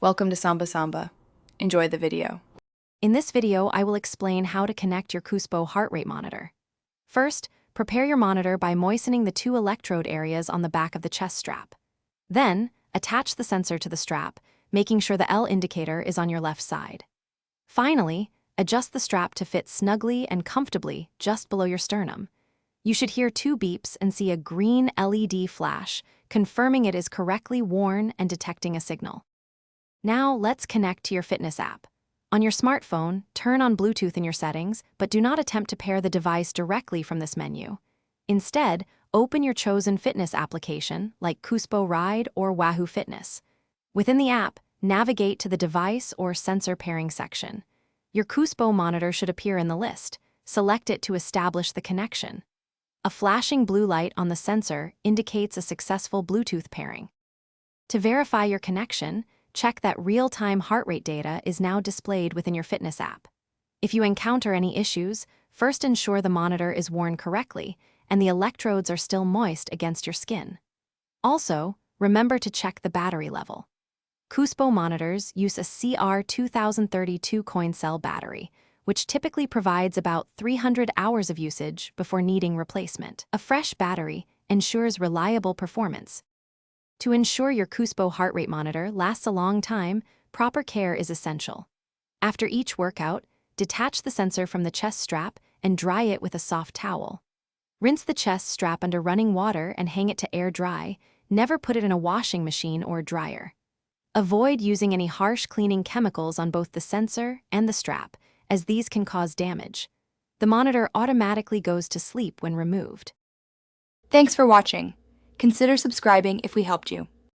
Welcome to Samba Samba. Enjoy the video. In this video, I will explain how to connect your Coospo heart rate monitor. First, prepare your monitor by moistening the two electrode areas on the back of the chest strap. Then, attach the sensor to the strap, making sure the L indicator is on your left side. Finally, adjust the strap to fit snugly and comfortably just below your sternum. You should hear 2 beeps and see a green LED flash, confirming it is correctly worn and detecting a signal. Now, let's connect to your fitness app. On your smartphone, turn on Bluetooth in your settings, but do not attempt to pair the device directly from this menu. Instead, open your chosen fitness application, like Coospo Ride or Wahoo Fitness. Within the app, navigate to the device or sensor pairing section. Your Coospo monitor should appear in the list. Select it to establish the connection. A flashing blue light on the sensor indicates a successful Bluetooth pairing. To verify your connection, check that real-time heart rate data is now displayed within your fitness app. If you encounter any issues, first ensure the monitor is worn correctly and the electrodes are still moist against your skin. Also, remember to check the battery level. Coospo monitors use a CR2032 coin cell battery, which typically provides about 300 hours of usage before needing replacement. A fresh battery ensures reliable performance. To ensure your Coospo heart rate monitor lasts a long time, proper care is essential. After each workout, detach the sensor from the chest strap and dry it with a soft towel. Rinse the chest strap under running water and hang it to air dry. Never put it in a washing machine or dryer. Avoid using any harsh cleaning chemicals on both the sensor and the strap, as these can cause damage. The monitor automatically goes to sleep when removed. Thanks for watching. Consider subscribing if we helped you.